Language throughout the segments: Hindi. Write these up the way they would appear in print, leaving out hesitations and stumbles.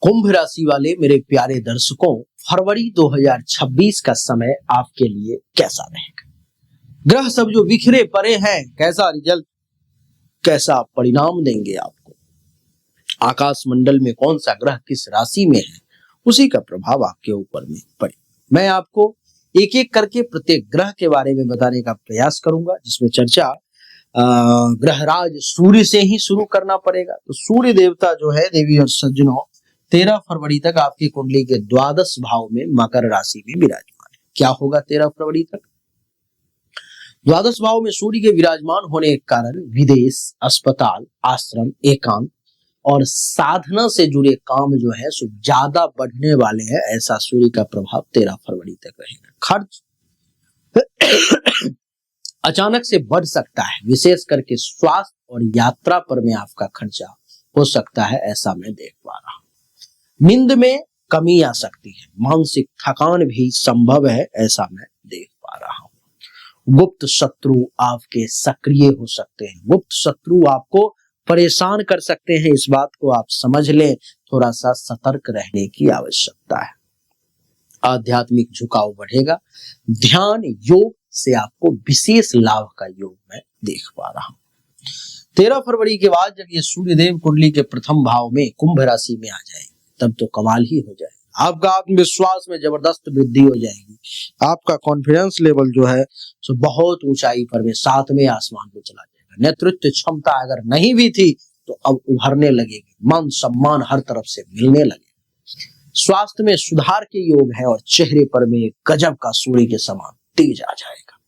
कुंभ राशि वाले मेरे प्यारे दर्शकों, फरवरी 2026 का समय आपके लिए कैसा रहेगा? ग्रह सब जो बिखरे पड़े हैं, कैसा रिजल्ट, कैसा परिणाम देंगे आपको? आकाश मंडल में कौन सा ग्रह किस राशि में है, उसी का प्रभाव आपके ऊपर में पड़े। मैं आपको एक एक करके प्रत्येक ग्रह के बारे में बताने का प्रयास करूंगा, जिसमें चर्चा ग्रहराज सूर्य से ही शुरू करना पड़ेगा। तो सूर्य देवता जो है देवी और सज्जनों, 13 फरवरी तक आपकी कुंडली के द्वादश भाव में मकर राशि में विराजमान है। क्या होगा 13 फरवरी तक? द्वादश भाव में सूर्य के विराजमान होने के कारण विदेश, अस्पताल, आश्रम, एकांत और साधना से जुड़े काम जो है सो ज्यादा बढ़ने वाले हैं। ऐसा सूर्य का प्रभाव 13 फरवरी तक रहेगा। खर्च अचानक से बढ़ सकता है, विशेष करके स्वास्थ्य और यात्रा पर में आपका खर्चा हो सकता है, ऐसा मैं देख पा रहा हूं। नींद में कमी आ सकती है, मानसिक थकान भी संभव है, ऐसा मैं देख पा रहा हूं। गुप्त शत्रु आपके सक्रिय हो सकते हैं, गुप्त शत्रु आपको परेशान कर सकते हैं, इस बात को आप समझ लें। थोड़ा सा सतर्क रहने की आवश्यकता है। आध्यात्मिक झुकाव बढ़ेगा। ध्यान योग से आपको विशेष लाभ का योग मैं देख पा रहा हूं। 13 फरवरी के बाद जब ये सूर्यदेव कुंडली के प्रथम भाव में कुंभ राशि में आ जाएंगे, तब तो कमाल ही हो जाएगा। आपका आत्मविश्वास में जबरदस्त वृद्धि हो जाएगी। आपका कॉन्फिडेंस लेवल जो है सो बहुत ऊंचाई पर में 7वें आसमान पे चला जाएगा। नेतृत्व क्षमता अगर नहीं भी थी तो अब उभरने लगेगी। मान सम्मान हर तरफ से मिलने लगेगा। स्वास्थ्य में सुधार के योग है और चेहरे पर में गजब का सूर्य के समान तेज आ जाएगा।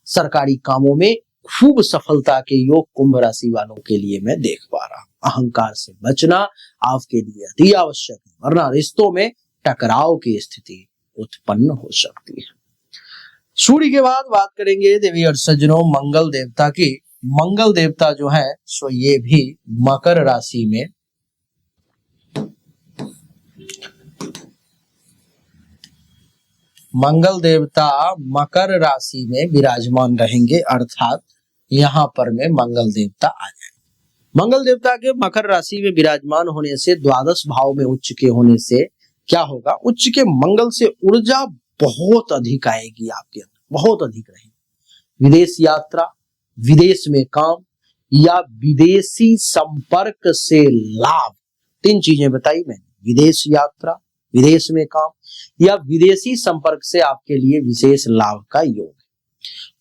सरकारी कामों में खूब सफलता के योग कुंभ राशि वालों के लिए मैं देख पा रहा हूं। अहंकार से बचना आपके लिए अति आवश्यक है, वरना रिश्तों में टकराव की स्थिति उत्पन्न हो सकती है। सूर्य के बाद बात करेंगे देवी और सज्जनों मंगल देवता की। मंगल देवता जो है सो ये भी मकर राशि में मंगल देवता मकर राशि में विराजमान रहेंगे, अर्थात यहाँ पर में मंगल देवता आ जाए। मंगल देवता के मकर राशि में विराजमान होने से, द्वादश भाव में उच्च के होने से क्या होगा? उच्च के मंगल से ऊर्जा बहुत अधिक आएगी आपके अंदर, बहुत अधिक रहेगी। विदेश यात्रा, विदेश में काम या विदेशी संपर्क से लाभ, 3 चीजें बताई मैंने। विदेश यात्रा, विदेश में काम या विदेशी संपर्क से आपके लिए विशेष लाभ का योग है।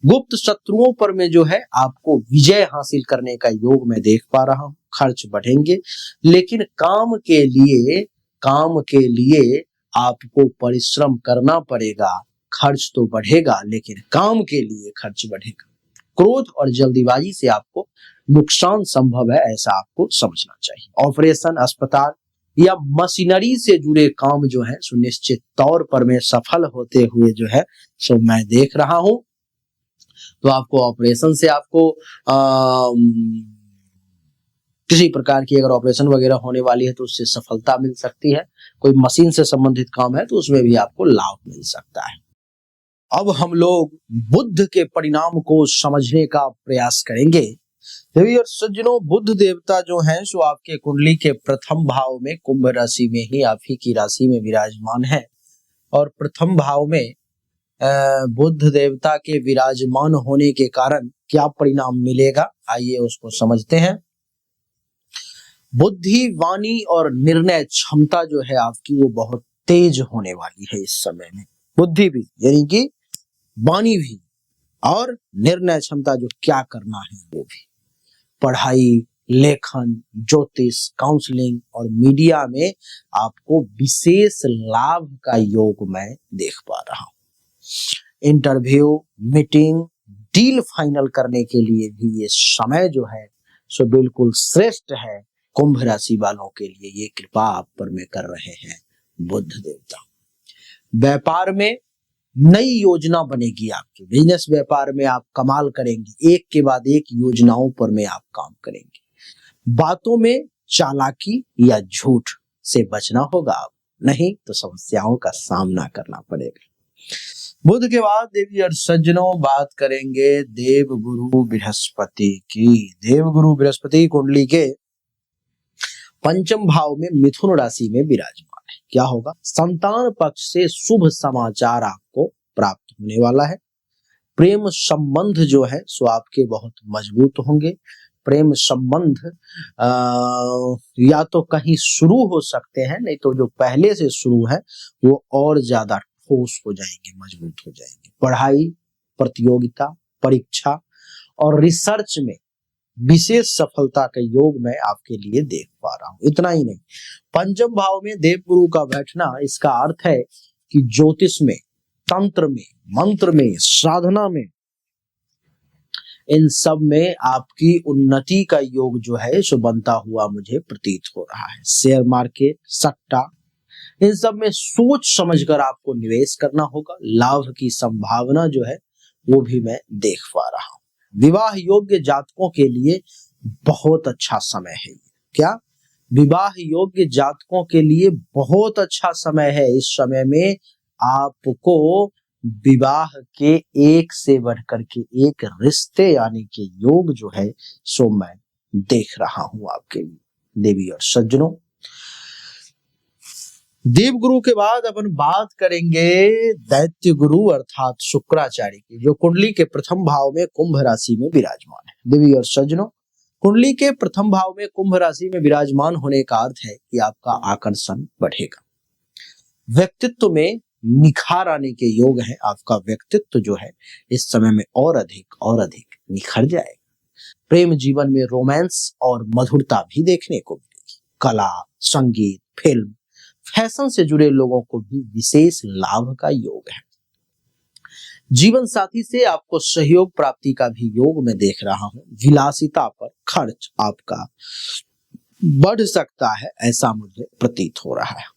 गुप्त शत्रुओं पर में जो है आपको विजय हासिल करने का योग मैं देख पा रहा हूं। खर्च बढ़ेंगे, लेकिन काम के लिए आपको परिश्रम करना पड़ेगा। खर्च तो बढ़ेगा, लेकिन काम के लिए खर्च बढ़ेगा। क्रोध और जल्दीबाजी से आपको नुकसान संभव है, ऐसा आपको समझना चाहिए। ऑपरेशन, अस्पताल या मशीनरी से जुड़े काम जो है सुनिश्चित तौर पर में सफल होते हुए जो है सो मैं देख रहा हूं। तो आपको ऑपरेशन से आपको किसी प्रकार की अगर ऑपरेशन वगैरह होने वाली है तो उससे सफलता मिल सकती है। कोई मशीन से संबंधित काम है तो उसमें भी आपको लाभ मिल सकता है। अब हम लोग बुध के परिणाम को समझने का प्रयास करेंगे। देवी और सज्जनों, बुध देवता जो हैं सो आपके कुंडली के प्रथम भाव में कुंभ राशि में ही आप ही की राशि में विराजमान है। और प्रथम भाव में बुध देवता के विराजमान होने के कारण क्या परिणाम मिलेगा, आइए उसको समझते हैं। बुद्धि, वाणी और निर्णय क्षमता जो है आपकी वो बहुत तेज होने वाली है इस समय में। बुद्धि भी यानी कि वाणी भी, और निर्णय क्षमता जो क्या करना है वो भी। पढ़ाई, लेखन, ज्योतिष, काउंसलिंग और मीडिया में आपको विशेष लाभ का योग मैं देख पा रहा हूं। इंटरव्यू, मीटिंग, डील फाइनल करने के लिए भी ये समय जो है सो बिल्कुल श्रेष्ठ है। कुंभ राशि वालों के लिए ये कृपा आप पर में कर रहे हैं बुध देवता। व्यापार में नई योजना बनेगी आपकी। बिजनेस व्यापार में आप कमाल करेंगे, एक के बाद एक योजनाओं पर में आप काम करेंगे। बातों में चालाकी या झूठ से बचना होगा, आप नहीं तो समस्याओं का सामना करना पड़ेगा। बुध के बाद देवी और सज्जनों बात करेंगे देवगुरु बृहस्पति की। देवगुरु बृहस्पति कुंडली के पंचम भाव में मिथुन राशि में विराजमान है। क्या होगा? संतान पक्ष से शुभ समाचार आपको प्राप्त होने वाला है। प्रेम संबंध जो है सो आपके बहुत मजबूत होंगे। प्रेम संबंध या तो कहीं शुरू हो सकते हैं, नहीं तो जो पहले से शुरू है वो और ज्यादा ठोस हो जाएंगे, मजबूत हो जाएंगे। पढ़ाई, प्रतियोगिता, परीक्षा और रिसर्च में विशेष सफलता का योग मैं आपके लिए देख पा रहा हूं। इतना ही नहीं, पंचम भाव में देवगुरु का बैठना, इसका अर्थ है कि ज्योतिष में, तंत्र में, मंत्र में, साधना में, इन सब में आपकी उन्नति का योग जो है सो बनता हुआ मुझे प्रतीत हो रहा है। शेयर मार्केट, सट्टा, इन सब में सोच समझकर आपको निवेश करना होगा। लाभ की संभावना जो है वो भी मैं देख पा रहा हूं। विवाह योग्य जातकों के लिए बहुत अच्छा समय है। क्या? विवाह योग्य जातकों के लिए बहुत अच्छा समय है। इस समय में आपको विवाह के एक से बढ़कर के एक रिश्ते आने के योग जो है सो मैं देख रहा हूं आपके लिए देवी और सज्जनों। देव गुरु के बाद अपन बात करेंगे दैत्य गुरु अर्थात शुक्राचार्य की, जो कुंडली के प्रथम भाव में कुंभ राशि में विराजमान है। देवी और सज्जनों, कुंडली के प्रथम भाव में कुंभ राशि में विराजमान होने का अर्थ है कि आपका आकर्षण बढ़ेगा, व्यक्तित्व में निखार आने के योग हैं। आपका व्यक्तित्व जो है इस समय में और अधिक निखर जाएगा। प्रेम जीवन में रोमांस और मधुरता भी देखने को मिलेगी। कला, संगीत, फिल्म, फैशन से जुड़े लोगों को भी विशेष लाभ का योग है। जीवन साथी से आपको सहयोग प्राप्ति का भी योग मैं देख रहा हूं। विलासिता पर खर्च आपका बढ़ सकता है, ऐसा मुझे प्रतीत हो रहा है।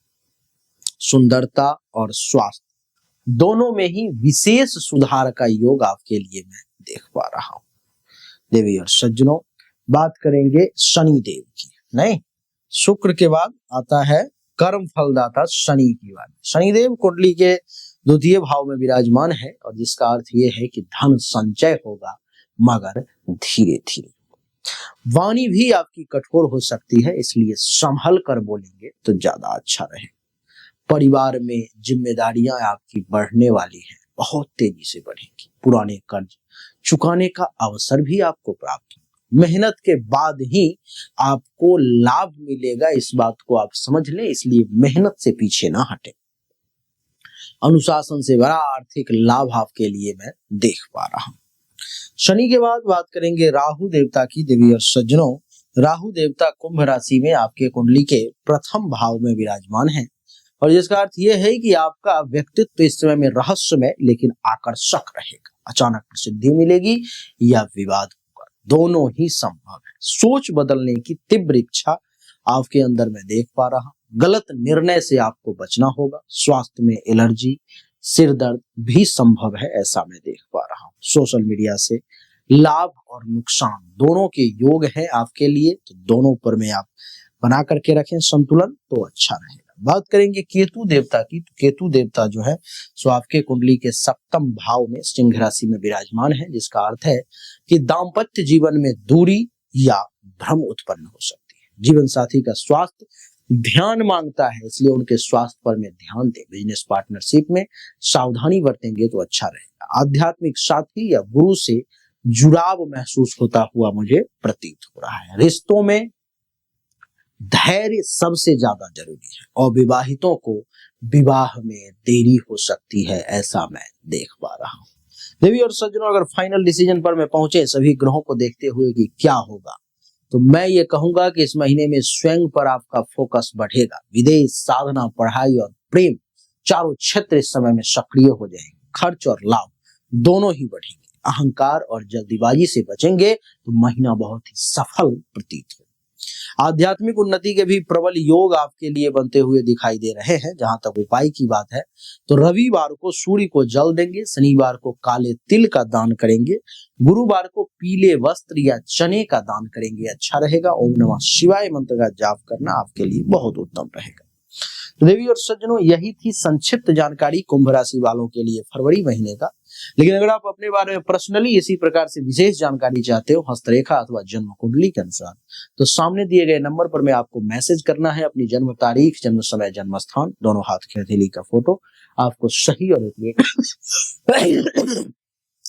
सुंदरता और स्वास्थ्य दोनों में ही विशेष सुधार का योग आपके लिए मैं देख पा रहा हूं। देवी और सज्जनों, बात करेंगे शनि देव की। नहीं, शुक्र के बाद आता है कर्म फलदाता शनि की बात। शनिदेव कुंडली के द्वितीय भाव में विराजमान है और जिसका अर्थ यह है कि धन संचय होगा, मगर धीरे धीरे। वाणी भी आपकी कठोर हो सकती है, इसलिए संभल कर बोलेंगे तो ज्यादा अच्छा रहेगा। परिवार में जिम्मेदारियां आपकी बढ़ने वाली हैं, बहुत तेजी से बढ़ेंगी। पुराने कर्ज चुकाने का अवसर भी आपको प्राप्त होगा। मेहनत के बाद ही आपको लाभ मिलेगा, इस बात को आप समझ लें, इसलिए मेहनत से पीछे ना हटें। अनुशासन से बड़ा आर्थिक लाभ आपके लिए मैं देख पा रहा हूं। शनि के बाद बात करेंगे राहु देवता की। देवी और सज्जनों, राहु देवता कुंभ राशि में आपके कुंडली के प्रथम भाव में विराजमान है और जिसका अर्थ यह है कि आपका व्यक्तित्व इस समय में रहस्यमय लेकिन आकर्षक रहेगा। अचानक प्रसिद्धि मिलेगी या विवाद होगा, दोनों ही संभव है। सोच बदलने की तीव्र इच्छा आपके अंदर मैं देख पा रहा हूं। गलत निर्णय से आपको बचना होगा। स्वास्थ्य में एलर्जी, सिर दर्द भी संभव है, ऐसा मैं देख पा रहा हूं। सोशल मीडिया से लाभ और नुकसान दोनों के योग हैं आपके लिए, तो दोनों पर में आप बना करके रखें संतुलन, तो अच्छा रहेगा। बात करेंगे केतु देवता की। तो केतु देवता जो है सो आपके कुंडली के सप्तम भाव में सिंह राशि में विराजमान है, जिसका अर्थ है कि दाम्पत्य जीवन में दूरी या भ्रम उत्पन्न हो सकती है। जीवन साथी का स्वास्थ्य ध्यान मांगता है, इसलिए उनके स्वास्थ्य पर में ध्यान दें। बिजनेस पार्टनरशिप में सावधानी बरतेंगे तो अच्छा रहेगा। आध्यात्मिक साथी या गुरु से जुड़ाव महसूस होता हुआ मुझे प्रतीत हो रहा है। रिश्तों में धैर्य सबसे ज्यादा जरूरी है और विवाहितों को विवाह में देरी हो सकती है, ऐसा मैं देख पा रहा हूं। देवी और सज्जनों, अगर फाइनल डिसीजन पर मैं पहुंचे सभी ग्रहों को देखते हुए कि क्या होगा, तो मैं ये कहूंगा कि इस महीने में स्वयं पर आपका फोकस बढ़ेगा। विदेश, साधना, पढ़ाई और प्रेम चारों क्षेत्र इस समय में सक्रिय हो जाएंगे। खर्च और लाभ दोनों ही बढ़ेंगे। अहंकार और जल्दीबाजी से बचेंगे तो महीना बहुत ही सफल प्रतीत हो। आध्यात्मिक उन्नति के भी प्रबल योग आपके लिए बनते हुए दिखाई दे रहे हैं। जहां तक उपाय की बात है तो रविवार को सूर्य को जल देंगे, शनिवार को काले तिल का दान करेंगे, गुरुवार को पीले वस्त्र या चने का दान करेंगे, अच्छा रहेगा। ओम नमः शिवाय मंत्र का जाप करना आपके लिए बहुत उत्तम रहेगा। तो देवी और सज्जनों, यही थी संक्षिप्त जानकारी कुंभ राशि वालों के लिए फरवरी महीने का। लेकिन अगर आप अपने बारे में पर्सनली इसी प्रकार से विशेष जानकारी चाहते हो हस्तरेखा अथवा जन्म कुंडली के अनुसार, तो सामने दिए गए नंबर पर में आपको मैसेज करना है अपनी जन्म तारीख, जन्म समय, जन्म स्थान, दोनों हाथ की हथेली का फोटो। आपको सही और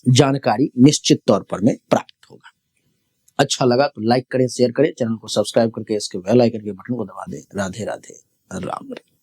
जानकारी निश्चित तौर पर में प्राप्त होगा। अच्छा लगा तो लाइक करें, शेयर करें, चैनल को सब्सक्राइब करके इसके बेल आइकन के बटन को दबा दें। राधे राधे, राम राम।